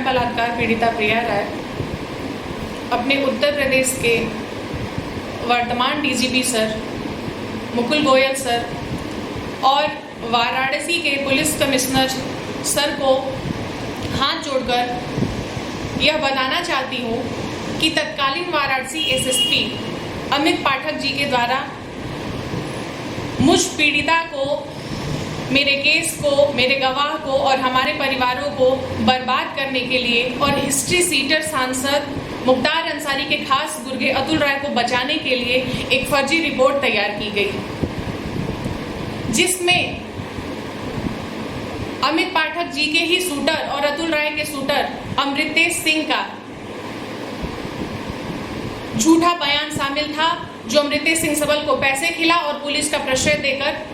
मैं बलात्कार पीड़िता प्रिया राय अपने उत्तर प्रदेश के वर्तमान DGP sir Mukul Goyal sir और वाराणसी के पुलिस कमिश्नर सर को हाथ जोड़कर यह बताना चाहती हूँ कि तत्कालीन वाराणसी एसएसपी अमित पाठक जी के द्वारा मुझ पीड़िता को, मेरे केस को, मेरे गवाह को और हमारे परिवारों को बर्बाद करने के लिए और हिस्ट्री सीटर सांसद मुख्तार अंसारी के खास गुर्गे अतुल राय को बचाने के लिए एक फर्जी रिपोर्ट तैयार की गई, जिसमें अमित पाठक जी के ही शूटर और अतुल राय के शूटर अमृतेश सिंह का झूठा बयान शामिल था, जो अमृतेश सिंह सबल को पैसे खिला और पुलिस का प्रश्रय देकर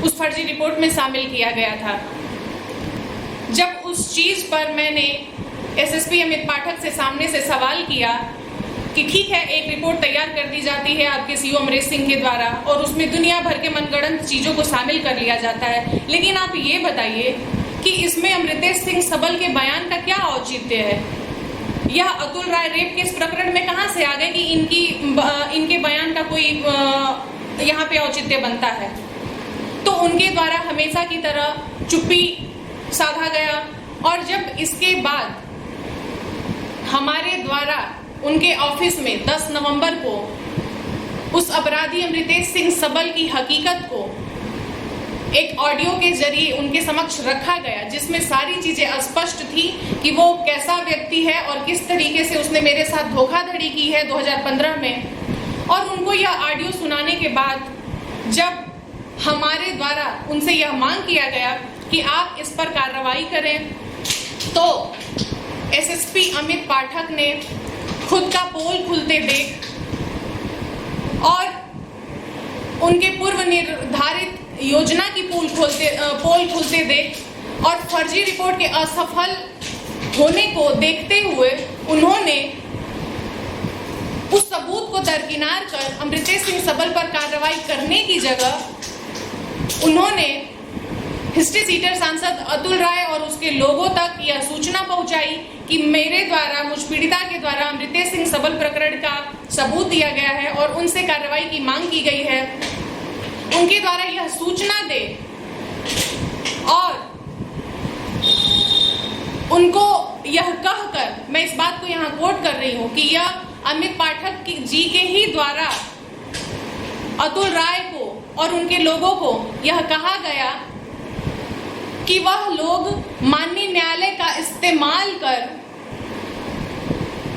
उस फर्जी रिपोर्ट में शामिल किया गया था। जब उस चीज पर मैंने एसएसपी अमित पाठक से सामने से सवाल किया कि ठीक है, एक रिपोर्ट तैयार कर दी जाती है आपके सीओ अमरेश सिंह के द्वारा और उसमें दुनिया भर के मनगढ़ंत चीजों को शामिल कर लिया जाता है, लेकिन आप ये बताइए कि इसमें अमृतेश सिंह सबल के बयान का क्या औचित्य है? यह अतुल राय रेप केस प्रकरण में कहां से आ गए कि इनके बयान का कोई यहाँ पे औचित्य बनता है? तो उनके द्वारा हमेशा की तरह चुप्पी साधा गया और जब इसके बाद हमारे द्वारा उनके ऑफिस में 10 नवंबर को उस अपराधी अमृतेश सिंह सबल की हकीकत को एक ऑडियो के जरिए उनके समक्ष रखा गया, जिसमें सारी चीजें स्पष्ट थी कि वो कैसा व्यक्ति है और किस तरीके से उसने मेरे साथ धोखाधड़ी की है 2015 में। और उनको यह ऑडियो सुनाने के बाद जब हमारे द्वारा उनसे यह मांग किया गया कि आप इस पर कार्रवाई करें, तो एसएसपी अमित पाठक ने खुद का पोल खुलते देख और उनके पूर्व निर्धारित योजना की पोल खुलते देख और फर्जी रिपोर्ट के असफल होने को देखते हुए उन्होंने उस सबूत को दरकिनार कर अमृतेश सिंह सबल पर कार्रवाई करने की जगह उन्होंने हिस्ट्री सीटर सांसद अतुल राय और उसके लोगों तक यह सूचना पहुंचाई कि मेरे द्वारा, मुझ पीड़िता के द्वारा अमृतेश सिंह सबल प्रकरण का सबूत दिया गया है और उनसे कार्रवाई की मांग की गई है। उनके द्वारा यह सूचना दे और उनको यह कहकर, मैं इस बात को यहाँ कोट कर रही हूँ कि यह अमित पाठक जी के ही द्वारा अतुल राय को और उनके लोगों को यह कहा गया कि वह लोग माननीय न्यायालय का इस्तेमाल कर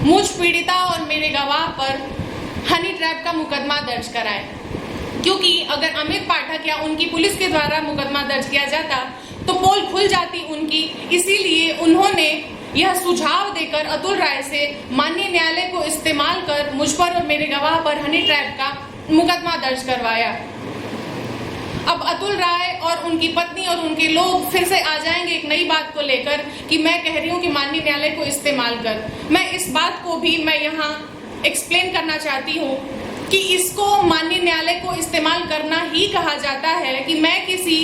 मुझ पीड़िता और मेरे गवाह पर हनी ट्रैप का मुकदमा दर्ज कराएं, क्योंकि अगर अमित पाठक या उनकी पुलिस के द्वारा मुकदमा दर्ज किया जाता तो पोल खुल जाती उनकी। इसीलिए उन्होंने यह सुझाव देकर अतुल राय से माननीय न्यायालय को इस्तेमाल कर मुझ पर और मेरे गवाह पर हनी ट्रैप का मुकदमा दर्ज करवाया। अब अतुल राय और उनकी पत्नी और उनके लोग फिर से आ जाएंगे एक नई बात को लेकर कि मैं कह रही हूँ कि माननीय न्यायालय को इस्तेमाल कर। मैं इस बात को भी मैं यहाँ एक्सप्लेन करना चाहती हूँ कि इसको माननीय न्यायालय को इस्तेमाल करना ही कहा जाता है कि मैं किसी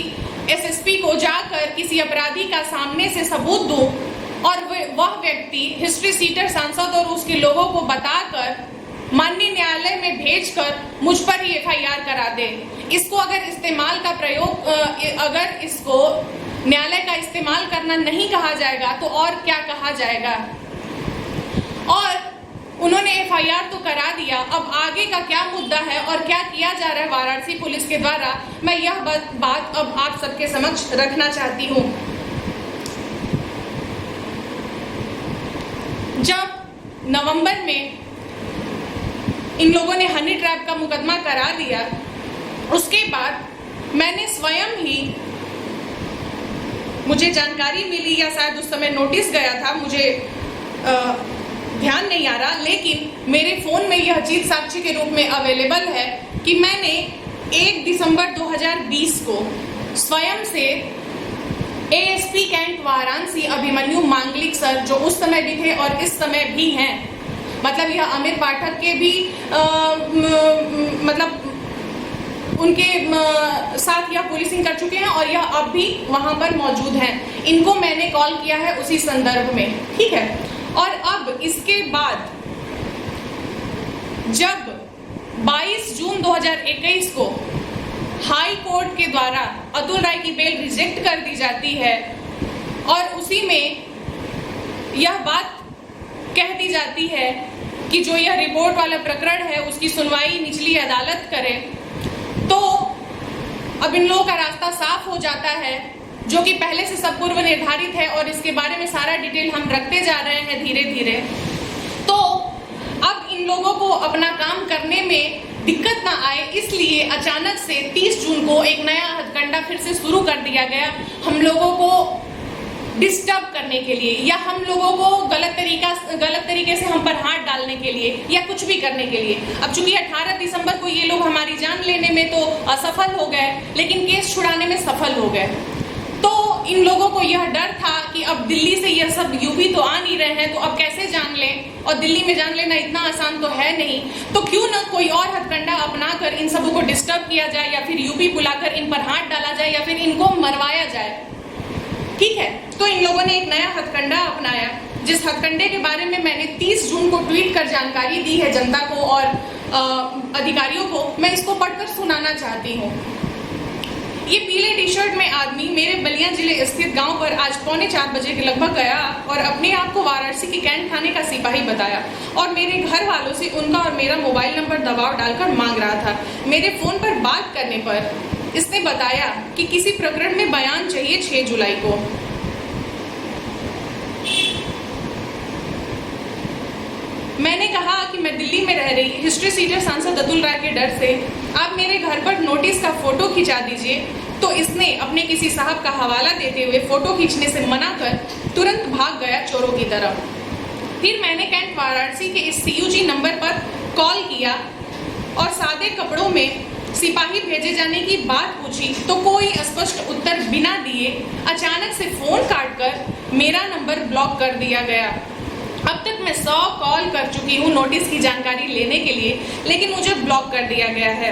एसएसपी को जाकर किसी अपराधी का सामने से सबूत दूं और वह व्यक्ति हिस्ट्री सीटर सांसद और उसके लोगों को बताकर माननीय न्यायालय में भेजकर मुझ पर ही एफआईआर करा दे। इसको अगर इस्तेमाल का प्रयोग अगर इसको न्यायालय का इस्तेमाल करना नहीं कहा जाएगा तो और क्या कहा जाएगा? और उन्होंने एफआईआर तो करा दिया, अब आगे का क्या मुद्दा है और क्या किया जा रहा है वाराणसी पुलिस के द्वारा, मैं यह बात अब आप सबके समक्ष रखना चाहती हूँ। जब नवंबर में इन लोगों ने हनी ट्रैप का मुकदमा करा दिया, उसके बाद मैंने स्वयं ही, मुझे जानकारी मिली या शायद उस समय नोटिस गया था, मुझे ध्यान नहीं आ रहा, लेकिन मेरे फोन में यह चीज साक्षी के रूप में अवेलेबल है कि मैंने 1 दिसंबर 2020 को स्वयं से एएसपी कैंट वाराणसी अभिमन्यु मांगलिक सर, जो उस समय भी थे और इस समय भी हैं, मतलब यह अमित पाठक के भी मतलब उनके साथ यह पुलिसिंग कर चुके हैं और यह अब भी वहां पर मौजूद हैं। इनको मैंने कॉल किया है उसी संदर्भ में, ठीक है। और अब इसके बाद जब 22 जून 2021 को हाई कोर्ट के द्वारा अतुल राय की बेल रिजेक्ट कर दी जाती है और उसी में यह बात कह दी जाती है कि जो यह रिपोर्ट वाला प्रकरण है उसकी सुनवाई निचली अदालत करे, तो अब इन लोगों का रास्ता साफ हो जाता है, जो कि पहले से सब पूर्व निर्धारित है और इसके बारे में सारा डिटेल हम रखते जा रहे हैं धीरे धीरे। तो अब इन लोगों को अपना काम करने में दिक्कत ना आए, इसलिए अचानक से 30 जून को एक नया हथकंडा फिर से शुरू कर दिया गया हम लोगों को डिस्टर्ब करने के लिए, या हम लोगों को गलत तरीके से हम पर हाथ डालने के लिए, या कुछ भी करने के लिए। अब चूंकि 18 दिसंबर को ये लोग हमारी जान लेने में तो असफल हो गए, लेकिन केस छुड़ाने में सफल हो गए। तो इन लोगों को यह डर था कि अब दिल्ली से यह सब यूपी तो आ नहीं रहे हैं, तो अब कैसे जान लें, और दिल्ली में जान लेना इतना आसान तो है नहीं, तो क्यों ना कोई और हथकंडा अपनाकर इन सबों को डिस्टर्ब किया जाए, या फिर यूपी बुलाकर इन पर हाथ डाला जाए, या फिर इनको मरवाया जाए, ठीक है। तो इन लोगों ने एक नया हथकंडा अपनाया, जिस हथकंडे के बारे में मैंने 30 जून को ट्वीट कर जानकारी दी है जनता को और अधिकारियों को, मैं इसको पढ़कर सुनाना चाहती हूँ। ये पीले टी शर्ट में आदमी मेरे बलिया जिले स्थित गांव पर आज 3:45 बजे के लगभग गया और अपने आप को वाराणसी की कैंट थाने का सिपाही बताया और मेरे घर वालों से उनका और मेरा मोबाइल नंबर दबाव डालकर मांग रहा था। मेरे फोन पर बात करने पर इसने बताया कि किसी प्रकरण में बयान चाहिए 6 जुलाई को। मैंने कहा कि मैं दिल्ली में रह रही हिस्ट्री सीटर सांसद अतुल राय के डर से आप मेरे घर पर नोटिस का फोटो खिंचा दीजिए, तो इसने अपने किसी साहब का हवाला देते हुए फोटो खींचने से मना कर तुरंत भाग गया चोरों की तरफ। फिर मैंने कैंट वाराणसी के इस CUG नंबर पर कॉल किया और सादे कपड़ों में सिपाही भेजे जाने की बात पूछी, तो कोई स्पष्ट उत्तर बिना दिए अचानक से फोन काटकर मेरा नंबर ब्लॉक कर दिया गया। अब तक मैं 100 कॉल कर चुकी हूँ नोटिस की जानकारी लेने के लिए, लेकिन मुझे ब्लॉक कर दिया गया है।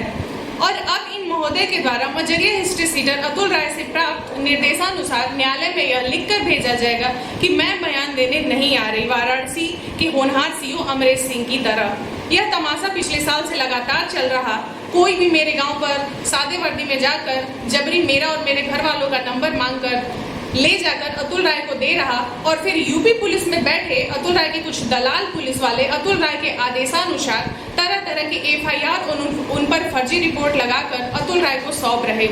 और अब इन महोदय के द्वारा मजरिया हिस्ट्री सीटर अतुल राय से प्राप्त निर्देशानुसार न्यायालय में यह लिखकर भेजा जाएगा कि मैं बयान देने नहीं आ रही, वाराणसी के होनहार CO अमरेश सिंह की तरह। यह तमाशा पिछले साल से लगातार चल रहा। कोई भी मेरे गांव पर सादे वर्दी में जाकर जबरी मेरा और मेरे घर वालों का नंबर मांगकर ले जाकर अतुल राय को दे रहा, और फिर यूपी पुलिस में बैठे अतुल राय के कुछ दलाल पुलिस वाले अतुल राय के आदेशानुसार तरह तरह के FIR उन पर फर्जी रिपोर्ट लगाकर अतुल राय को सौंप रहे।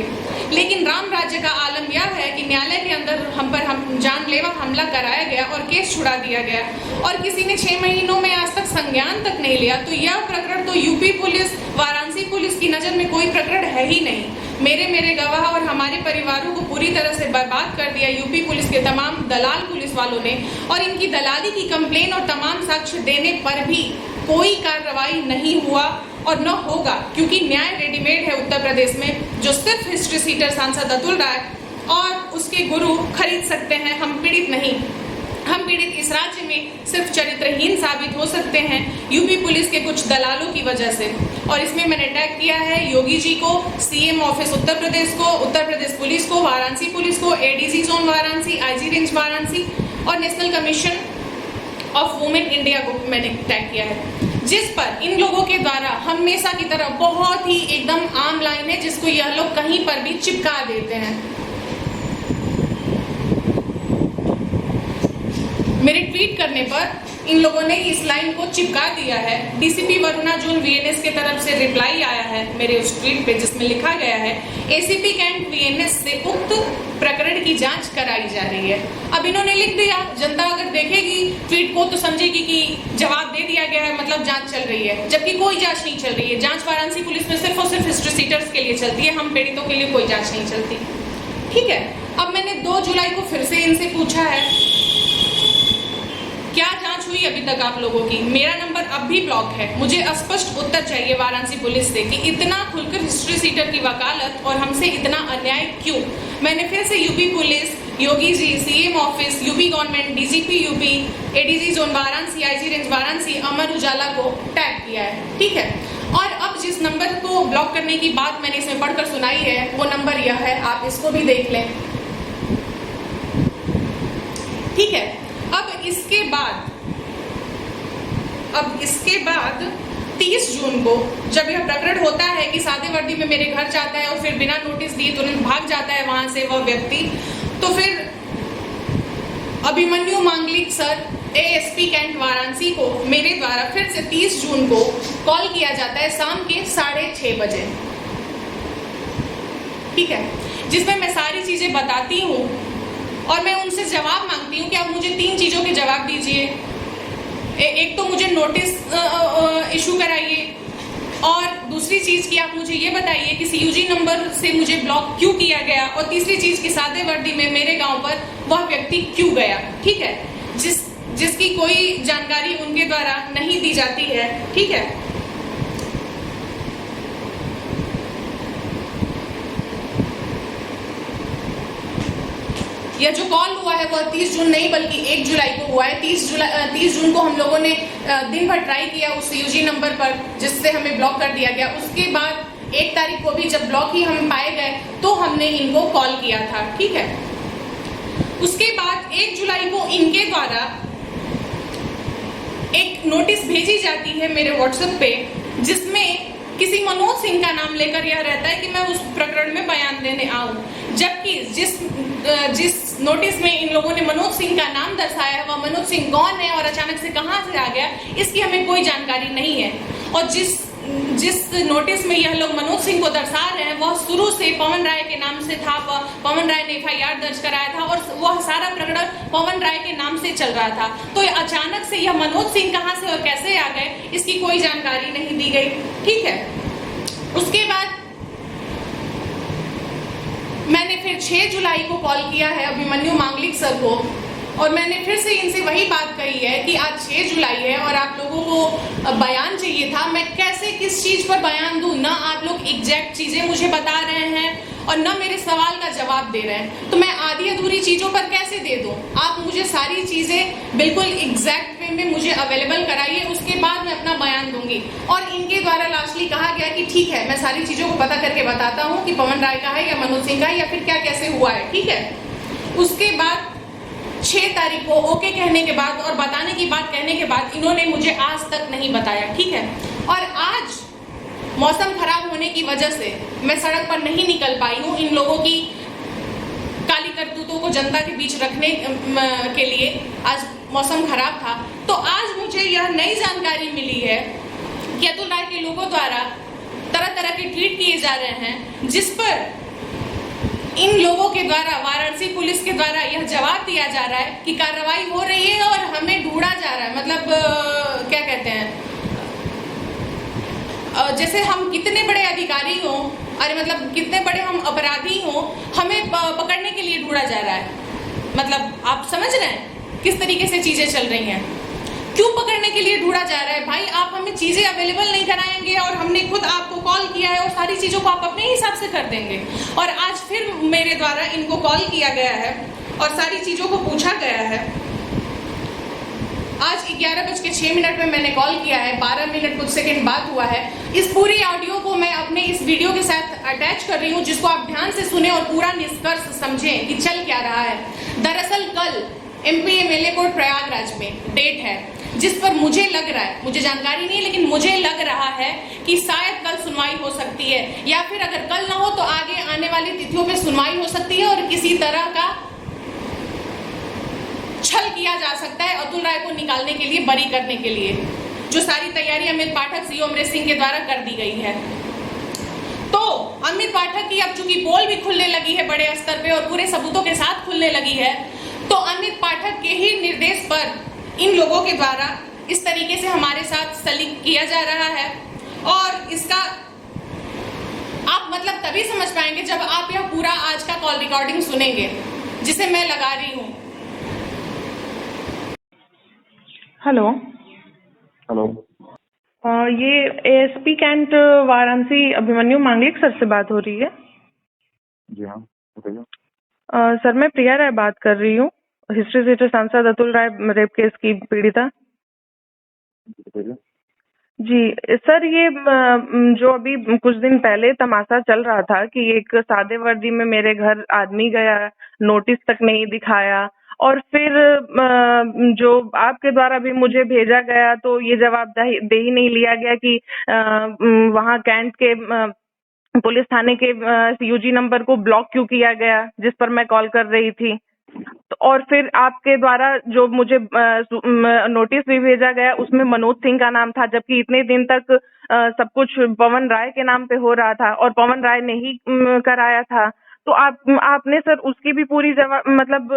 लेकिन राम राज्य का आलम यह है कि न्यायालय के अंदर हम जानलेवा हमला कराया गया और केस छुड़ा दिया गया, और किसी ने 6 महीनों में आज तक संज्ञान तक नहीं लिया। तो यह प्रकरण तो यूपी पुलिस, वाराणसी पुलिस की नजर में कोई प्रकरण है ही नहीं। मेरे गवाह और हमारे परिवारों को पूरी तरह से बर्बाद कर दिया यूपी पुलिस के तमाम दलाल पुलिस वालों ने, और इनकी दलाली की कंप्लेन और तमाम साक्ष्य देने पर भी कोई कार्रवाई नहीं हुआ और न होगा, क्योंकि न्याय रेडीमेड है उत्तर प्रदेश में, जो सिर्फ हिस्ट्री सीटर सांसद अतुल राय और उसके गुरु खरीद सकते हैं। हम पीड़ित नहीं, हम पीड़ित इस राज्य में सिर्फ चरित्रहीन साबित हो सकते हैं यूपी पुलिस के कुछ दलालों की वजह से। और इसमें मैंने टैग किया है योगी जी को, CM ऑफिस उत्तर प्रदेश को, उत्तर प्रदेश पुलिस को, वाराणसी पुलिस को, ADG zone Varanasi, IG range Varanasi और national commission of women India को मैंने टैग किया है, जिस पर इन लोगों के द्वारा हमेशा की तरह बहुत ही एकदम आम लाइन है जिसको यह लोग कहीं पर भी चिपका देते हैं। मेरे ट्वीट करने पर इन लोगों ने इस लाइन को चिपका दिया है। DCP वरुणा जोन VNS के तरफ से रिप्लाई आया है मेरे उस ट्वीट पे, जिसमें लिखा गया है ACP कैंट VNS से उक्त प्रकरण की जांच कराई जा रही है। अब इन्होंने लिख दिया, जनता अगर देखेगी ट्वीट को तो समझेगी कि जवाब दे दिया गया है, मतलब जांच चल रही है, जबकि कोई जांच नहीं चल रही है। जांच वाराणसी पुलिस में सिर्फ और सिर्फ हिस्ट्री सीटर्स के लिए चलती है, हम पीड़ितों के लिए कोई जांच नहीं चलती, ठीक है। अब मैंने 2 जुलाई को फिर से इनसे पूछा है क्या जांच हुई अभी तक आप लोगों की। मेरा नंबर अब भी ब्लॉक है। मुझे स्पष्ट उत्तर चाहिए वाराणसी पुलिस से कि इतना खुलकर हिस्ट्री सीटर की वकालत और हमसे इतना अन्याय क्यों। मैंने फिर से UP police, Yogi ji, CM office, UP government, DGP UP, ADG zone Varanasi, IG range Varanasi, Amar Ujala को टैग किया है, ठीक है। और अब जिस नंबर को ब्लॉक करने की बात मैंने इसमें पढ़कर सुनाई है वो नंबर यह है, आप इसको भी देख लें। ठीक है। अब इसके बाद 30 जून को जब यह प्रकरण होता है कि सादे वर्दी में मेरे घर जाता है और फिर बिना नोटिस दिए तुरंत भाग जाता है वहां से वह व्यक्ति, तो फिर अभिमन्यु मांगलिक सर एएसपी कैंट वाराणसी को मेरे द्वारा फिर से 30 जून को कॉल किया जाता है शाम के 6:30 बजे। ठीक है, जिसमें मैं सारी चीजें बताती हूँ और मैं उनसे जवाब मांगती हूँ कि आप मुझे 3 चीजों के जवाब दीजिए। एक तो मुझे नोटिस इशू कराइए, और दूसरी चीज की आप मुझे ये बताइए कि सीयूजी नंबर से मुझे ब्लॉक क्यों किया गया, और तीसरी चीज की सादे वर्दी में मेरे गांव पर वह व्यक्ति क्यों गया। ठीक है, जिसकी कोई जानकारी उनके द्वारा नहीं दी जाती है। ठीक है, यह जो कॉल हुआ है वह 30 जून नहीं बल्कि 1 जुलाई को हुआ है। 30 जून को हम लोगों ने दिन भर ट्राई किया उस सीयूजी नंबर पर जिससे हमें ब्लॉक कर दिया गया। उसके बाद 1 तारीख को भी जब ब्लॉक ही हम पाए गए तो हमने इनको कॉल किया था। ठीक है, उसके बाद 1 जुलाई को इनके द्वारा एक नोटिस भेजी जाती है मेरे व्हाट्सएप पे, जिसमें किसी मनोज सिंह का नाम लेकर यह रहता है कि मैं उस प्रकरण में बयान देने आऊं, जबकि जिस नोटिस में इन लोगों ने मनोज सिंह का नाम दर्शाया है वह मनोज सिंह कौन है और अचानक से कहां से आ गया इसकी हमें कोई जानकारी नहीं है। और जिस नोटिस में यह लोग मनोज सिंह को दर्शा रहे हैं वह शुरू से पवन राय के नाम से था। पवन राय ने FIR दर्ज कराया था और वह सारा प्रकरण पवन राय के नाम से चल रहा था। तो अचानक से यह मनोज सिंह कहां से और कैसे आ गए इसकी कोई जानकारी नहीं दी गई। ठीक है, उसके बाद मैंने फिर 6 जुलाई को कॉल किया है अभिमन्यु मांगलिक सर को, और मैंने फिर से इनसे वही बात कही है कि आज 6 जुलाई है और आप लोगों को बयान चाहिए था। मैं कैसे किस चीज पर बयान दूं, ना आप लोग एग्जैक्ट चीजें मुझे बता रहे हैं और ना मेरे सवाल का जवाब दे रहे हैं, तो मैं आधी अधूरी चीजों पर कैसे दे दूं। आप मुझे सारी चीजें बिल्कुल एग्जैक्ट वे में मुझे अवेलेबल कराइए, उसके बाद मैं अपना बयान दूंगी। और इनके द्वारा लास्टली कहा गया कि ठीक है मैं सारी चीजों को पता करके बताता हूँ कि पवन राय का है या मनोज सिंह का है या फिर क्या कैसे हुआ है। ठीक है, उसके बाद 6 तारीख को ओके कहने के बाद और बताने की बात कहने के बाद इन्होंने मुझे आज तक नहीं बताया। ठीक है, और आज मौसम खराब होने की वजह से मैं सड़क पर नहीं निकल पाई हूँ। इन लोगों की काली करतूतों को जनता के बीच रखने के लिए आज मौसम खराब था, तो आज मुझे यह नई जानकारी मिली है कि अतुल राय के लोगों द्वारा तरह तरह के ट्वीट किए जा रहे हैं जिस पर इन लोगों के द्वारा वाराणसी पुलिस के द्वारा यह जवाब दिया जा रहा है कि कार्रवाई हो रही है और हमें ढूंढा जा रहा है। मतलब क्या कहते हैं, जैसे हम कितने बड़े अधिकारी हों, अरे मतलब कितने बड़े हम अपराधी हों, हमें पकड़ने के लिए ढूंढा जा रहा है। मतलब आप समझ रहे हैं किस तरीके से चीजें चल रही हैं। क्यों पकड़ने के लिए ढूंढा जा रहा है? भाई आप हमें चीजें अवेलेबल नहीं कराएंगे और हमने खुद आपको कॉल किया है और सारी चीजों को आप अपने हिसाब से कर देंगे। और आज फिर मेरे द्वारा इनको कॉल किया गया है और सारी चीजों को पूछा गया है। आज 11:06 में मैंने कॉल किया है, 12 मिनट कुछ सेकंड बात हुआ है। इस पूरी ऑडियो को मैं अपने इस वीडियो के साथ अटैच कर रही हूँ, जिसको आप ध्यान से सुने और पूरा निष्कर्ष समझें कि चल क्या रहा है। दरअसल कल MP MLA कोर्ट प्रयागराज में डेट है जिस पर मुझे लग रहा है, मुझे जानकारी नहीं है लेकिन मुझे लग रहा है कि शायद कल सुनवाई हो सकती है, या फिर अगर कल ना हो तो आगे आने वाली तिथियों पे सुनवाई हो सकती है और किसी तरह का छल किया जा सकता है अतुल राय को निकालने के लिए, बरी करने के लिए, जो सारी तैयारी अमित पाठक CO अमृत सिंह के द्वारा कर दी गई है। तो अमित पाठक की अब चूंकि पोल भी खुलने लगी है बड़े स्तर पे और पूरे सबूतों के साथ खुलने लगी है, तो अमित पाठक के ही निर्देश पर इन लोगों के द्वारा इस तरीके से हमारे साथ सलीक किया जा रहा है। और इसका आप मतलब तभी समझ पाएंगे जब आप यह पूरा आज का कॉल रिकॉर्डिंग सुनेंगे जिसे मैं लगा रही हूँ। हेलो हेलो, ये ASP कैंट वाराणसी अभिमन्यु मांगलिक सर से बात हो रही है? जी हाँ, बताइए। सर मैं प्रिया राय बात कर रही हूँ, हिस्ट्री सीटर सांसद अतुल राय रेप केस की पीड़िता। बताइए। जी सर, ये जो अभी कुछ दिन पहले तमाशा चल रहा था कि एक सादे वर्दी में मेरे घर आदमी गया, नोटिस तक नहीं दिखाया, और फिर जो आपके द्वारा भी मुझे भेजा गया तो ये जवाबदेही नहीं लिया गया कि वहाँ कैंट के पुलिस थाने के यूजी नंबर को ब्लॉक क्यों किया गया जिस पर मैं कॉल कर रही थी। तो और फिर आपके द्वारा जो मुझे नोटिस भी भेजा गया उसमें मनोज सिंह का नाम था, जबकि इतने दिन तक सब कुछ पवन राय के नाम पे हो रहा था और पवन राय ने ही कराया था। तो आपने सर उसकी भी पूरी मतलब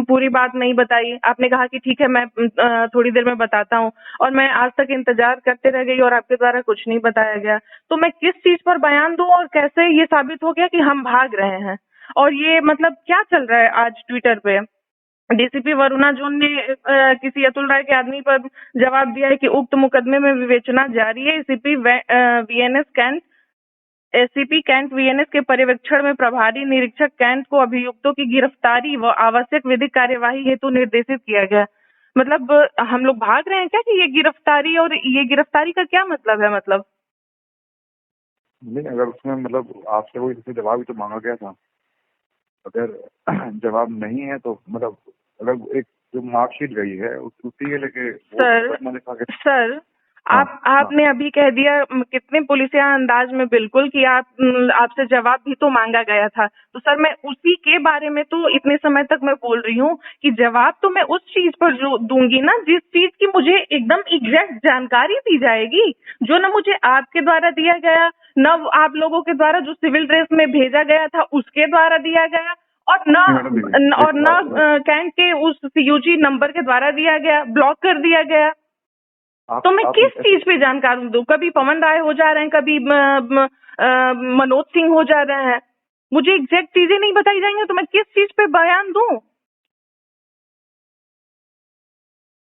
पूरी बात नहीं बताई। आपने कहा कि ठीक है मैं थोड़ी देर में बताता हूँ, और मैं आज तक इंतजार करते रह गई और आपके द्वारा कुछ नहीं बताया गया। तो मैं किस चीज पर बयान दूं और कैसे ये साबित हो गया कि हम भाग रहे हैं? और ये मतलब क्या चल रहा है आज ट्विटर पे? डीसीपी वरुणा जून ने किसी अतुल राय के आदमी पर जवाब दिया है कि उक्त मुकदमे में विवेचना जारी है। एसीपी कैंट वीएनएस के पर्यवेक्षण में प्रभारी निरीक्षक कैंट को अभियुक्तों की गिरफ्तारी व आवश्यक विधिक कार्यवाही हेतु निर्देशित किया गया। मतलब हम लोग भाग रहे हैं क्या कि ये गिरफ्तारी, और ये गिरफ्तारी का क्या मतलब है? मतलब नहीं, अगर उसमें मतलब आपसे कोई जैसे जवाब ही तो मांगा गया था, अगर जवाब नहीं है तो मतलब अगर एक जो मार्कशीट गई है उसी के लेके सर आपने अभी कह दिया कितने पुलिसिया अंदाज में बिल्कुल कि आपसे जवाब भी तो मांगा गया था। तो सर मैं उसी के बारे में तो इतने समय तक मैं बोल रही हूँ कि जवाब तो मैं उस चीज पर जो दूंगी ना जिस चीज की मुझे एकदम एग्जैक्ट जानकारी दी जाएगी, जो ना मुझे आपके द्वारा दिया गया, न आप लोगों के द्वारा जो सिविल ड्रेस में भेजा गया था उसके द्वारा दिया गया, और न कैंट के उस सीयूजी नंबर के द्वारा दिया गया, ब्लॉक कर दिया गया। तो मैं किस चीज पे जानकारी दूं? कभी पवन राय हो जा रहे हैं, कभी मनोज सिंह हो जा रहे हैं, मुझे एग्जैक्ट चीजें नहीं बताई जाएंगी तो मैं किस चीज पे बयान दूं?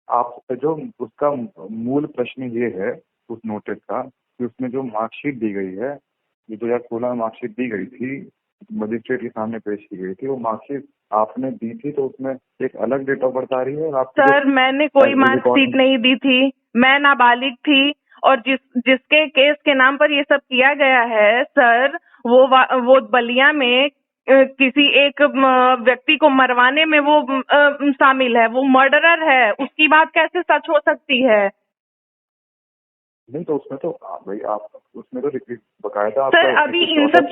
आप जो उसका मूल प्रश्न ये है उस नोटिस का कि उसमें जो मार्कशीट दी गई है, ये 2016 में मार्कशीट दी गई थी, मजिस्ट्रेट के सामने पेश की गई थी, वो मार्कशीट आपने दी थी तो उसमें एक अलग डेट ऑफ बर्थ आ रही है। और सर मैंने कोई मार्कशीट नहीं दी थी, मैं नाबालिग थी, और जिसके केस के नाम पर ये सब किया गया है सर, वो बलिया में किसी एक व्यक्ति को मरवाने में वो शामिल है, वो मर्डरर है, उसकी बात कैसे सच हो सकती है? नहीं तो उसमें तो भाई आप उसमें तो बकायदा सर अभी इन सब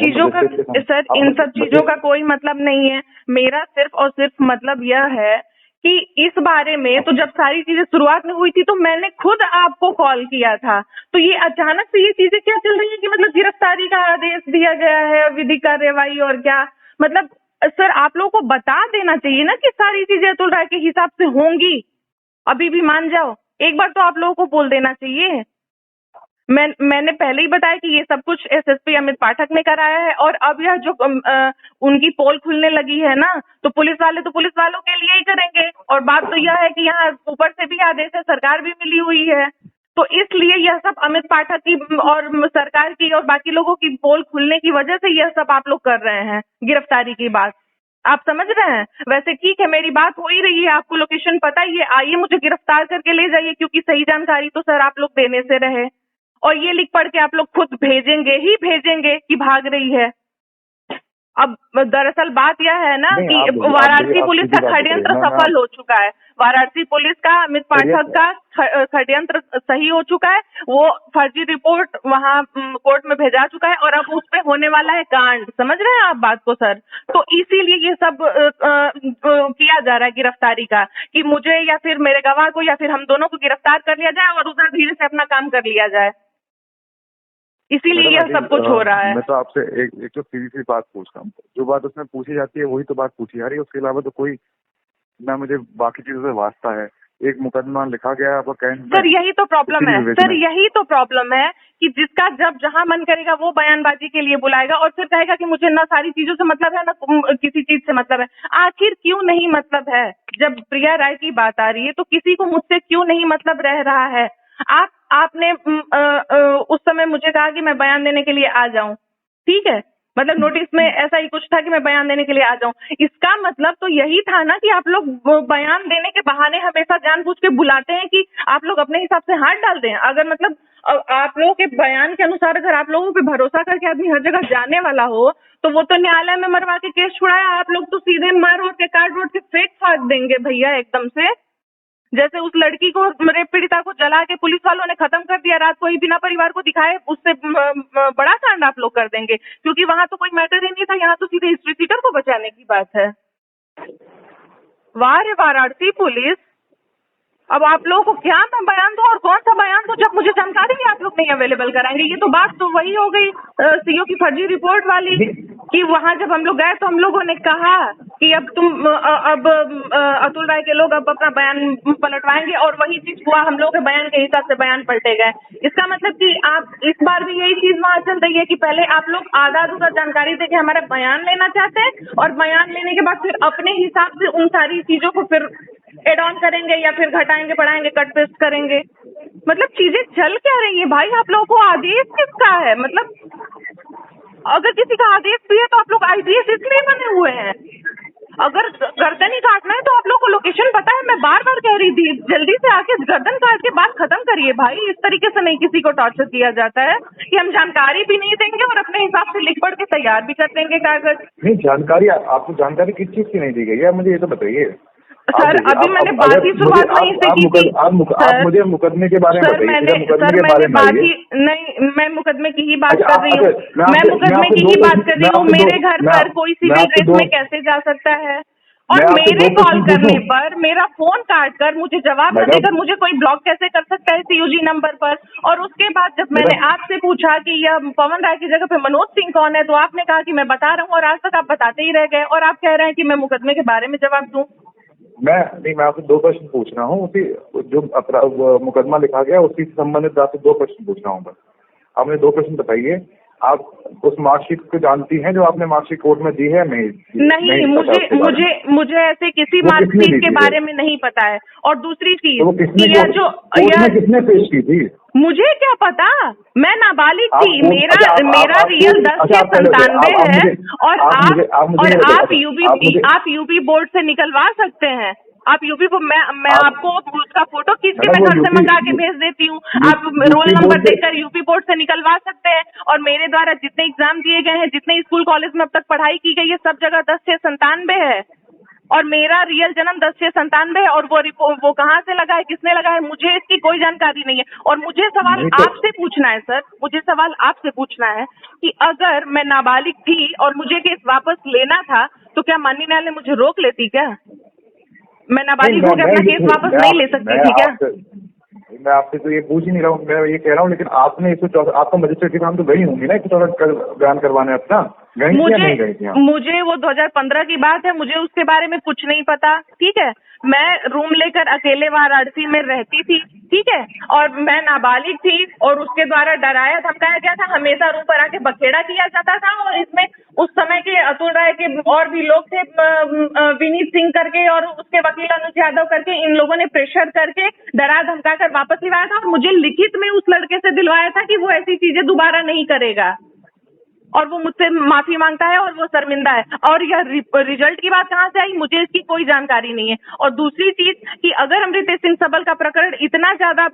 चीजों का कोई मतलब नहीं है। मेरा सिर्फ और सिर्फ मतलब यह है कि इस बारे में तो जब सारी चीजें शुरुआत में हुई थी तो मैंने खुद आपको कॉल किया था। तो ये अचानक से ये चीजें क्या चल रही है कि मतलब गिरफ्तारी का आदेश दिया गया है, विधिक कार्यवाही, और क्या मतलब? सर आप लोगों को बता देना चाहिए ना कि सारी चीजें अतुल राय के हिसाब से होंगी। अभी भी मान जाओ, एक बार तो आप लोगों को बोल देना चाहिए। मैंने पहले ही बताया कि ये सब कुछ एसएसपी अमित पाठक ने कराया है, और अब यह जो उनकी पोल खुलने लगी है ना, तो पुलिस वाले तो पुलिस वालों के लिए ही करेंगे। और बात तो यह है कि यहाँ ऊपर से भी आदेश है, सरकार भी मिली हुई है, तो इसलिए यह सब अमित पाठक की और सरकार की और बाकी लोगों की पोल खुलने की वजह से यह सब आप लोग कर रहे हैं, गिरफ्तारी की बात। आप समझ रहे हैं? वैसे ठीक है, मेरी बात हो ही रही है, आपको लोकेशन पता ही है, आइए मुझे गिरफ्तार करके ले जाइए, क्योंकि सही जानकारी तो सर आप लोग देने से रहे। और ये लिख पढ़ के आप लोग खुद भेजेंगे कि भाग रही है। अब दरअसल बात यह है ना कि वाराणसी पुलिस का षड्यंत्र सफल हो चुका है। वाराणसी पुलिस का अमित पाठक का षड्यंत्र सही हो चुका है, वो फर्जी रिपोर्ट वहाँ कोर्ट में भेजा चुका है, और अब उस पे होने वाला है कांड। समझ रहे हैं आप बात को सर? तो इसीलिए ये सब किया जा रहा है गिरफ्तारी का, कि मुझे या फिर मेरे गवाह को या फिर हम दोनों को गिरफ्तार कर लिया जाए और उधर धीरे से अपना काम कर लिया जाए, इसीलिए यह सब कुछ हो रहा है। मैं तो आपसे एक तो सीधी सी बात पूछ रहा हूँ, जो बात उसमें पूछी जाती है वही तो बात पूछी जा रही है, उसके अलावा तो कोई ना मुझे बाकी चीजों से वास्ता है। एक मुकदमा लिखा गया है सर, यही तो प्रॉब्लम है सर, यही तो प्रॉब्लम है कि जिसका जब जहां मन करेगा वो बयानबाजी के लिए बुलाएगा और फिर कहेगा कि मुझे ना सारी चीजों से मतलब है, ना किसी चीज से मतलब है। आखिर क्यों नहीं मतलब है? जब प्रिया राय की बात आ रही है तो किसी को मुझसे क्यों नहीं मतलब रह रहा है? आपने उस समय मुझे कहा कि मैं बयान देने के लिए आ जाऊं, ठीक है, मतलब नोटिस में ऐसा ही कुछ था कि मैं बयान देने के लिए आ जाऊं। इसका मतलब तो यही था ना कि आप लोग वो बयान देने के बहाने हमेशा जानबूझ के बुलाते हैं कि आप लोग अपने हिसाब से हाथ डाल दें। अगर मतलब आप लोगों के बयान के अनुसार अगर आप लोगों पे भरोसा करके आदमी हर जगह जाने वाला हो तो वो तो न्यायालय में मरवा के केस छुड़ाया, आप लोग तो सीधे मार उड़ के काट उड़ के फेंक फाड़ देंगे भैया एकदम से। जैसे उस लड़की को, रेप पीड़िता को जला के पुलिस वालों ने खत्म कर दिया, रात को ही बिना परिवार को दिखाए उससे बड़ा कांड आप लोग कर देंगे, क्योंकि वहां तो कोई मैटर ही नहीं था, यहाँ तो सीधे हिस्ट्री सीटर को बचाने की बात है। वाह रे वाराणसी पुलिस, अब आप लोगों को क्या मैं बयान दूं और कौन सा बयान दूं जब मुझे जानकारी भी आप लोग नहीं अवेलेबल कराएंगे। ये तो बात तो वही हो गई सीओ की फर्जी रिपोर्ट वाली कि वहां जब हम लोग गए तो हम लोगों ने कहा कि अब अतुल राय के लोग अब अपना बयान पलटवाएंगे और वही चीज हुआ, हम लोग के बयान के हिसाब से बयान पलटे गए। इसका मतलब कि आप इस बार भी यही चीज वहां चल रही है कि पहले आप लोग आधा अधूरा जानकारी देके हमारा बयान लेना चाहते हैं और बयान लेने के बाद फिर अपने हिसाब से उन सारी चीजों को फिर एड ऑन करेंगे या फिर घटाएंगे बढ़ाएंगे कट पेस्ट करेंगे। मतलब चीजें चल क्या रही है भाई, आप लोगों को आदेश किसका है? मतलब अगर किसी का आदेश भी है तो आप लोग आईपीएस इसलिए बने हुए हैं। अगर गर्दन ही काटना है तो आप लोग को लोकेशन पता है, मैं बार बार कह रही थी जल्दी से आके गर्दन काट के बात खत्म करिए भाई। इस तरीके से नहीं किसी को टॉर्चर किया जाता है कि हम जानकारी भी नहीं देंगे और अपने हिसाब से लिख पढ़ के तैयार भी कर देंगे कागज। नहीं, जानकारी आपको जानकारी किस चीज की नहीं दी गई है, मुझे ये तो बताइए सर। अभी मैंने बात ही शुरुआत नहीं से की थी। आप मुझे मुकदमे के बारे में बताइए। मैं मुकदमे की ही बात कर रही हूँ। मैं मुकदमे की ही बात कर रही हूँ। मेरे घर पर कोई सिविल ड्रेस में कैसे जा सकता है? और मेरे कॉल करने पर मेरा फोन काट कर मुझे जवाब न देकर मुझे कोई ब्लॉक कैसे कर सकता है सीओजी नंबर पर? और उसके बाद जब मैंने आपसे पूछा कि यह पवन राय की जगह पे मनोज सिंह कौन है तो आपने कहा कि मैं बता रहा हूँ और आज तक आप बताते ही रह गए और आप कह रहे हैं कि मैं मुकदमे के बारे में जवाब दूं। मैं आपसे 2 प्रश्न पूछ रहा हूँ, उसी जो मुकदमा लिखा गया उसी से संबंधित आपसे 2 प्रश्न पूछ रहा हूँ बस। आपने 2 प्रश्न बताइए। आप उस मार्कशीट को जानती हैं जो आपने मार्कशीट कोर्ट में दी है? नहीं, मुझे ऐसे किसी मार्कशीट के बारे में नहीं पता है। और दूसरी चीज तो किसने पेश की थी? मुझे क्या पता, मैं नाबालिग थी। मेरा रियल 10/97 है और आप यूपी बोर्ड से निकलवा सकते हैं। आप यूपी को मैं आपको उसका फोटो खींच के मैं घर से मंगा के भेज देती हूँ। आप रोल नंबर देकर यूपी बोर्ड से निकलवा सकते हैं। और मेरे द्वारा जितने एग्जाम दिए गए हैं, जितने स्कूल कॉलेज में अब तक पढ़ाई की गई है, सब जगह 10/97 है। और मेरा रियल जन्म 10/97 है। और वो कहाँ से लगा है, किसने लगा है, मुझे इसकी कोई जानकारी नहीं है। और मुझे सवाल आपसे पूछना है सर, मुझे सवाल आपसे पूछना है कि अगर मैं नाबालिग थी और मुझे केस वापस लेना था तो क्या माननीय न्यायालय मुझे रोक लेती क्या? मैं नाबालिग हूँ, अपना केस वापस नहीं ले सकती थी क्या? मैं आपसे तो ये पूछ ही नहीं रहा हूँ, मैं ये कह रहा हूँ लेकिन आपने 114 आपका मजिस्ट्रेट के सामने तो गई होंगी ना 114 बयान करवाने अपना, मुझे वो 2015 की बात है, मुझे उसके बारे में कुछ नहीं पता। ठीक है, मैं रूम लेकर अकेले वाराणसी में रहती थी। ठीक है, और मैं नाबालिग थी और उसके द्वारा डराया धमकाया गया था। हमेशा रूम पर आके बखेड़ा किया जाता था और इसमें उस समय के अतुल राय के और भी लोग थे, विनीत सिंह करके और उसके वकील अनुज यादव करके, इन लोगों ने प्रेशर करके डरा धमका कर वापस दिलवाया था और मुझे लिखित में उस लड़के से दिलवाया था कि वो ऐसी चीजें दोबारा नहीं करेगा और वो मुझसे माफी मांगता है और वो शर्मिंदा है। और यह रिजल्ट की बात कहाँ से आई, मुझे इसकी कोई जानकारी नहीं है। और दूसरी चीज कि अगर अमृतेश सिंह सबल का प्रकरण इतना ज्यादा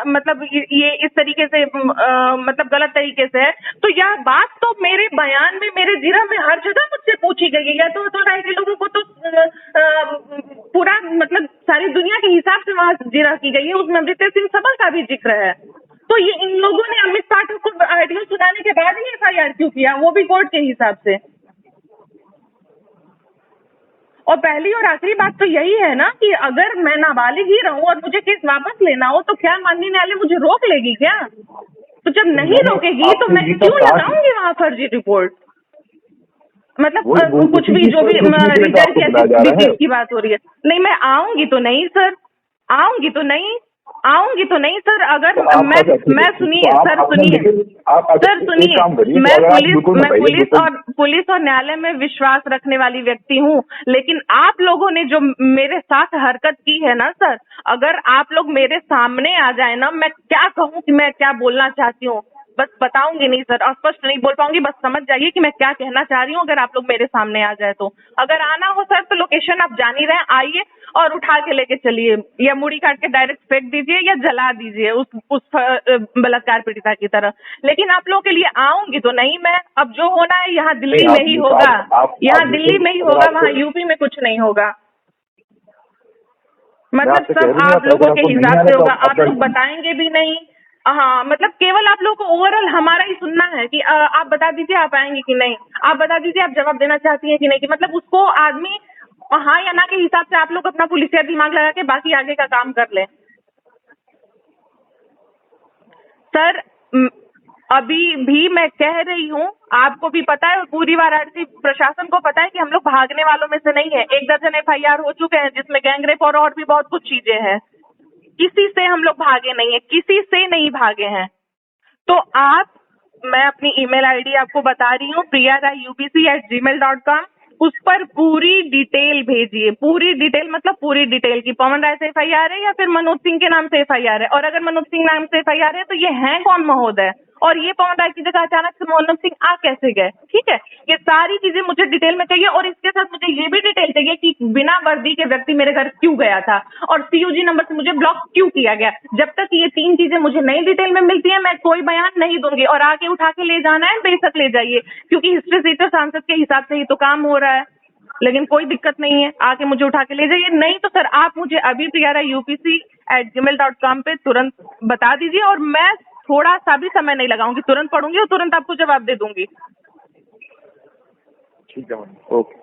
मतलब ये इस तरीके से मतलब गलत तरीके से है तो यह बात तो मेरे बयान में, मेरे जिरह में हर जगह मुझसे पूछी गई है। या तो राय के लोगों को तो पूरा मतलब सारी दुनिया के हिसाब से वहां जिरह की गई है, उसमें अमृतेश सिंह सबल का भी जिक्र है। तो ये इन लोगों ने अमित पाठक को ऑडियो सुनाने के बाद ही एफआईआर क्यों किया, वो भी कोर्ट के हिसाब से? और पहली और आखिरी बात तो यही है ना कि अगर मैं नाबालिग ही रहूं और मुझे केस वापस लेना हो तो क्या माननीय न्यायालय मुझे रोक लेगी क्या? तो जब नहीं रोकेगी तो मैं क्यों लगाऊंगी वहां फर्जी रिपोर्ट? मतलब कुछ भी जो भी रिजल्ट की बात हो रही है, नहीं मैं आऊंगी तो नहीं सर, आऊंगी तो नहीं सर। अगर मैं सुनिए सर, मैं पुलिस और न्यायालय में विश्वास रखने वाली व्यक्ति हूँ, लेकिन आप लोगों ने जो मेरे साथ हरकत की है ना सर, अगर आप लोग मेरे सामने आ जाए ना, मैं क्या कहूँ कि मैं क्या बोलना चाहती हूँ। बस बताऊंगी नहीं सर, अस्पष्ट नहीं बोल पाऊंगी, बस समझ जाइए कि मैं क्या कहना चाह रही हूँ अगर आप लोग मेरे सामने आ जाए तो। अगर आना हो सर तो लोकेशन आप जान ही रहे हैं, आइए और उठा के लेके चलिए, या मुड़ी काट के डायरेक्ट फेंक दीजिए या जला दीजिए उस बलात्कार पीड़िता की तरह। लेकिन आप लोगों के लिए आऊंगी तो नहीं मैं, अब जो होना है यहाँ दिल्ली में ही होगा, यहाँ दिल्ली में ही होगा, वहाँ यूपी में कुछ नहीं होगा। मतलब सब आप लोगों के हिसाब से होगा, आप लोग बताएंगे भी नहीं। हाँ, मतलब केवल आप लोगों को ओवरऑल हमारा ही सुनना है कि आप बता दीजिए आप आएंगे कि नहीं, आप बता दीजिए आप जवाब देना चाहती हैं कि नहीं, कि मतलब उसको आदमी हाँ या ना के हिसाब से आप लोग अपना पुलिसिया दिमाग लगा के बाकी आगे का काम कर लें। सर अभी भी मैं कह रही हूँ, आपको भी पता है और पूरी वाराणसी प्रशासन को पता है कि हम लोग भागने वालों में से नहीं है। 1 दर्जन FIR हो चुके हैं जिसमें गैंगरेप और भी बहुत कुछ चीजें हैं। किसी से हम लोग भागे नहीं है, किसी से नहीं भागे हैं। तो मैं अपनी email ID आपको बता रही हूँ, praiupc@gmail.com, उस पर पूरी डिटेल भेजिए, पूरी डिटेल मतलब पूरी डिटेल की पवन राय से FIR है या फिर मनोज सिंह के नाम से FIR है, और अगर मनोज सिंह नाम से FIR है तो ये है कौन महोदय, और ये पवन राय की जगह अचानक से मनोज सिंह आ कैसे गए। ठीक है, ये सारी चीजें मुझे डिटेल में चाहिए, और इसके साथ मुझे ये भी डिटेल चाहिए कि बिना वर्दी के व्यक्ति मेरे घर क्यों गया था और CUG नंबर से मुझे ब्लॉक क्यों किया गया। जब तक ये 3 चीजें मुझे नई डिटेल में मिलती है मैं कोई बयान नहीं दूंगी, और आके उठा के ले जाना है बेशक ले जाइए, क्योंकि हिस्ट्री सीटर सांसद के हिसाब से ही तो काम हो रहा है। लेकिन कोई दिक्कत नहीं है, आके मुझे उठा के ले जाइए। नहीं तो सर आप मुझे अभी praiupc@gmail.com पे तुरंत बता दीजिए, और मैं थोड़ा सा भी समय नहीं लगाऊंगी, तुरंत पढ़ूंगी और तुरंत आपको जवाब दे दूंगी। ठीक है मैम, ओके।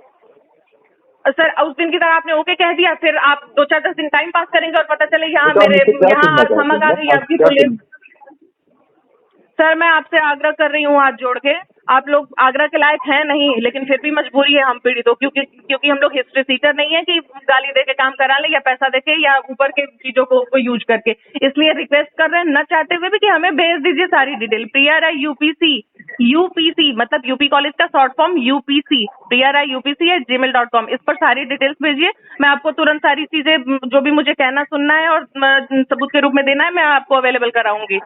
सर उस दिन की तरह आपने ओके कह दिया, फिर आप 2-4-10 दिन टाइम पास करेंगे और पता चले यहाँ यहाँ समझ आ गई आपकी पुलिस। सर मैं आपसे आग्रह कर रही हूँ हाथ जोड़ के, आप लोग आग्रह के लायक हैं नहीं, लेकिन फिर भी मजबूरी है हम पीड़ितों, क्योंकि हम लोग हिस्ट्री सीटर नहीं है कि गाली दे के काम करा ले या पैसा दे के या ऊपर के चीजों को यूज करके। इसलिए रिक्वेस्ट कर रहे हैं न चाहते हुए भी कि हमें भेज दीजिए सारी डिटेल। UPC मतलब यूपी कॉलेज का शॉर्ट फॉर्म UPC, praiupc@gmail.com, इस पर सारी डिटेल्स भेजिए। मैं आपको तुरंत सारी चीजें जो भी मुझे कहना सुनना है और सबूत के रूप में देना है मैं आपको अवेलेबल कराऊंगी।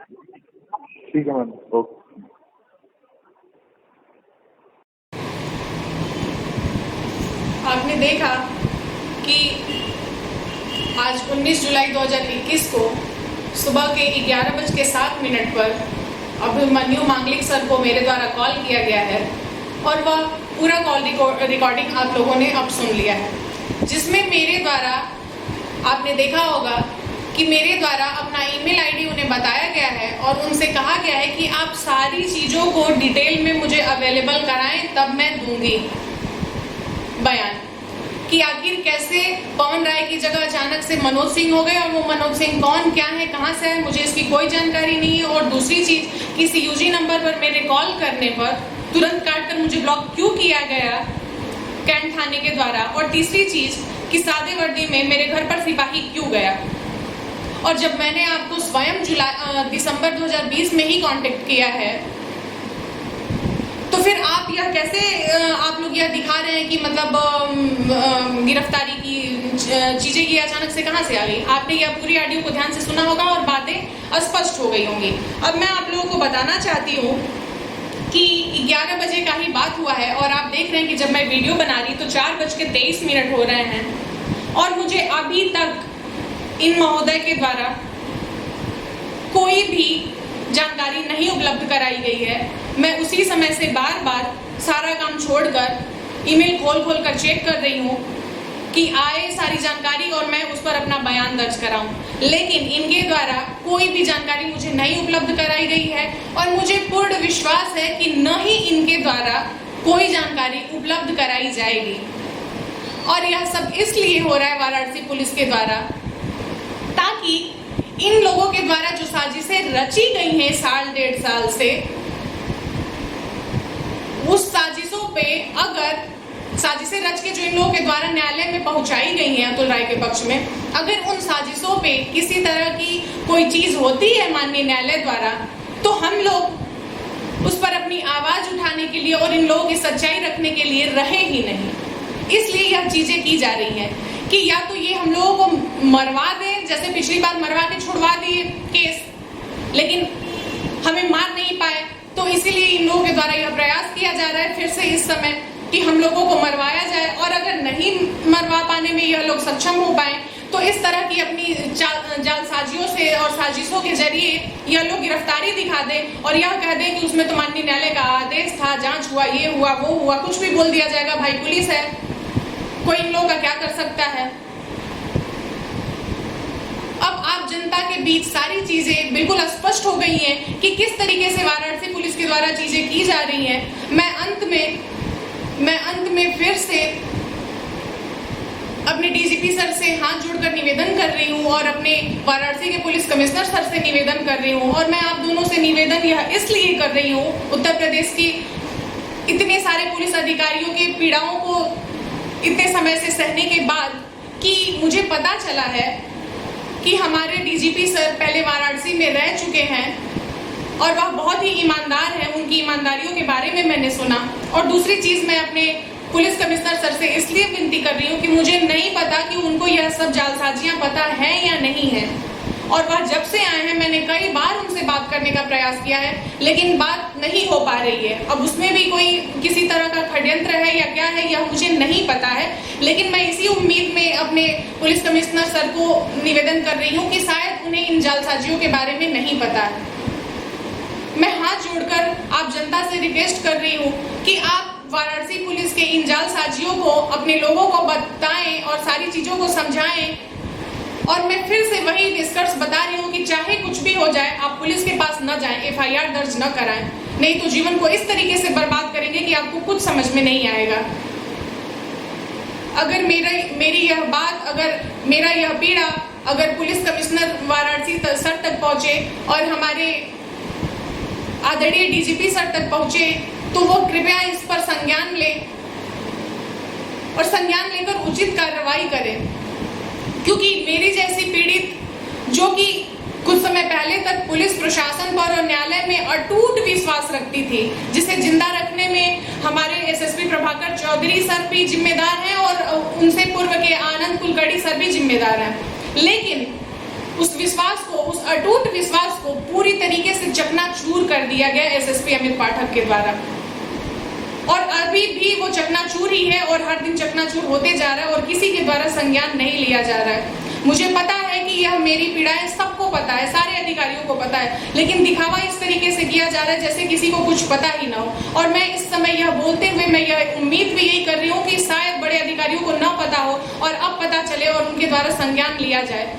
ठीक है मैम, ओके। आपने देखा कि आज 19 जुलाई 2021 को सुबह के 11:07 पर अभिमन्यु मांगलिक सर को मेरे द्वारा कॉल किया गया है, और वह पूरा कॉल रिकॉर्डिंग आप लोगों ने अब सुन लिया है, जिसमें मेरे द्वारा आपने देखा होगा कि मेरे द्वारा अपना email ID उन्हें बताया गया है और उनसे कहा गया है कि आप सारी चीज़ों को डिटेल में मुझे अवेलेबल कराएं, तब मैं दूंगी बयान कि आखिर कैसे पवन राय की जगह अचानक से मनोज सिंह हो गए, और वो मनोज सिंह कौन, क्या है, कहाँ से है, मुझे इसकी कोई जानकारी नहीं है। और दूसरी चीज़ कि CUG नंबर पर मेरे कॉल करने पर तुरंत काटकर मुझे ब्लॉक क्यों किया गया कैंट थाने के द्वारा। और तीसरी चीज़ कि सादे वर्दी में मेरे घर पर सिपाही क्यों गया। और जब मैंने आपको स्वयं दिसंबर 2020 में ही कांटेक्ट किया है, तो फिर आप यह कैसे आप लोग यह दिखा रहे हैं कि मतलब गिरफ्तारी की चीजें ये अचानक से कहां से आ गई। आपने यह पूरी ऑडियो को ध्यान से सुना होगा और बातें स्पष्ट हो गई होंगी। अब मैं आप लोगों को बताना चाहती हूँ कि 11 बजे का ही बात हुआ है, और आप देख रहे हैं कि जब मैं वीडियो बना रही तो 4:23 हो रहे हैं, और मुझे अभी तक इन महोदय के द्वारा कोई भी जानकारी नहीं उपलब्ध कराई गई है। मैं उसी समय से बार बार सारा काम छोड़कर ईमेल खोल कर चेक कर रही हूँ कि आए सारी जानकारी और मैं उस पर अपना बयान दर्ज कराऊं, लेकिन इनके द्वारा कोई भी जानकारी मुझे नहीं उपलब्ध कराई गई है, और मुझे पूर्ण विश्वास है कि न ही इनके द्वारा कोई जानकारी उपलब्ध कराई जाएगी। और यह सब इसलिए हो रहा है वाराणसी पुलिस के द्वारा, ताकि इन लोगों के द्वारा जो साजिशें रची गई हैं 1.5 साल से, उस साजिशों पे अगर साजिशें रच के जो इन लोगों के द्वारा न्यायालय में पहुंचाई गई हैं अतुल राय के पक्ष में, अगर उन साजिशों पे किसी तरह की कोई चीज होती है माननीय न्यायालय द्वारा, तो हम लोग उस पर अपनी आवाज उठाने के लिए और इन लोगों की सच्चाई रखने के लिए रहे ही नहीं। इसलिए यह चीजें की जा रही हैं कि या तो ये हम लोगों को मरवा दें, जैसे पिछली बार मरवा के छुड़वा दिए केस, लेकिन हमें मार नहीं पाए, तो इसीलिए इन लोगों के द्वारा यह प्रयास किया जा रहा है फिर से इस समय कि हम लोगों को मरवाया जाए, और अगर नहीं मरवा पाने में यह लोग सक्षम हो पाए तो इस तरह की अपनी जालसाजियों से और साजिशों के जरिए यह लोग गिरफ्तारी दिखा दें और यह कह दें कि उसमें तो माननीय न्यायालय का आदेश था, जांच हुआ, ये हुआ, वो हुआ, कुछ भी बोल दिया जाएगा। भाई पुलिस है, कोई इन लोगों का क्या कर सकता है। अब आप जनता के बीच सारी चीजें बिल्कुल स्पष्ट हो गई हैं कि किस तरीके से वाराणसी पुलिस के द्वारा चीजें की जा रही हैं। मैं अंत में फिर से अपने डीजीपी सर से हाथ जोड़कर निवेदन कर रही हूँ और अपने वाराणसी के पुलिस कमिश्नर सर से निवेदन कर रही हूँ, और मैं आप दोनों से निवेदन यह इसलिए कर रही हूँ, उत्तर प्रदेश की इतने सारे पुलिस अधिकारियों की पीड़ाओं को इतने समय से सहने के बाद कि मुझे पता चला है कि हमारे डीजीपी सर पहले वाराणसी में रह चुके हैं और वह बहुत ही ईमानदार हैं, उनकी ईमानदारियों के बारे में मैंने सुना। और दूसरी चीज, मैं अपने पुलिस कमिश्नर सर से इसलिए विनती कर रही हूँ कि मुझे नहीं पता कि उनको यह सब जालसाजियां पता है या नहीं है, और वह जब से आए हैं मैंने कई बार उनसे बात करने का प्रयास किया है, लेकिन बात नहीं हो पा रही है। अब उसमें भी कोई किसी तरह का षड्यंत्र है या क्या है यह मुझे नहीं पता है, लेकिन मैं इसी उम्मीद में अपने पुलिस कमिश्नर सर को निवेदन कर रही हूँ कि शायद उन्हें इन जालसाजियों के बारे में नहीं पता है। मैं हाथ जोड़कर आप जनता से रिक्वेस्ट कर रही हूँ कि आप वाराणसी पुलिस के इन जालसाजियों को अपने लोगों को बताएं और सारी चीजों को समझाएं। और मैं फिर से वही निष्कर्ष बता रही हूँ कि चाहे कुछ भी हो जाए, आप पुलिस के पास न जाएं, FIR दर्ज न कराएं, नहीं तो जीवन को इस तरीके से बर्बाद करेंगे कि आपको कुछ समझ में नहीं आएगा। अगर मेरी यह बात, अगर मेरा यह पीड़ा अगर पुलिस कमिश्नर वाराणसी सर तक पहुंचे और हमारे आदरणीय डीजीपी सर तक पहुंचे, तो वो कृपया इस पर संज्ञान ले और संज्ञान लेकर उचित कार्रवाई करें, क्योंकि मेरी जैसी पीड़ित जो कि कुछ समय पहले तक पुलिस प्रशासन पर और न्यायालय में अटूट विश्वास रखती थी, जिसे जिंदा रखने में हमारे SSP प्रभाकर चौधरी सर भी जिम्मेदार हैं और उनसे पूर्व के आनंद कुलकर्णी सर भी जिम्मेदार हैं, लेकिन उस विश्वास को, उस अटूट विश्वास को पूरी तरीके से चकनाचूर कर दिया गया SSP अमित पाठक के द्वारा, और अभी भी वो चकनाचूर ही है और हर दिन चकनाचूर होते जा रहा है और किसी के द्वारा संज्ञान नहीं लिया जा रहा है। मुझे पता है कि यह मेरी पीड़ाएं सबको पता है, सारे अधिकारियों को पता है, लेकिन दिखावा इस तरीके से किया जा रहा है जैसे किसी को कुछ पता ही ना हो। और मैं इस समय यह बोलते हुए मैं यह उम्मीद भी यही कर रही हूँ कि शायद बड़े अधिकारियों को न पता हो और अब पता चले और उनके द्वारा संज्ञान लिया जाए।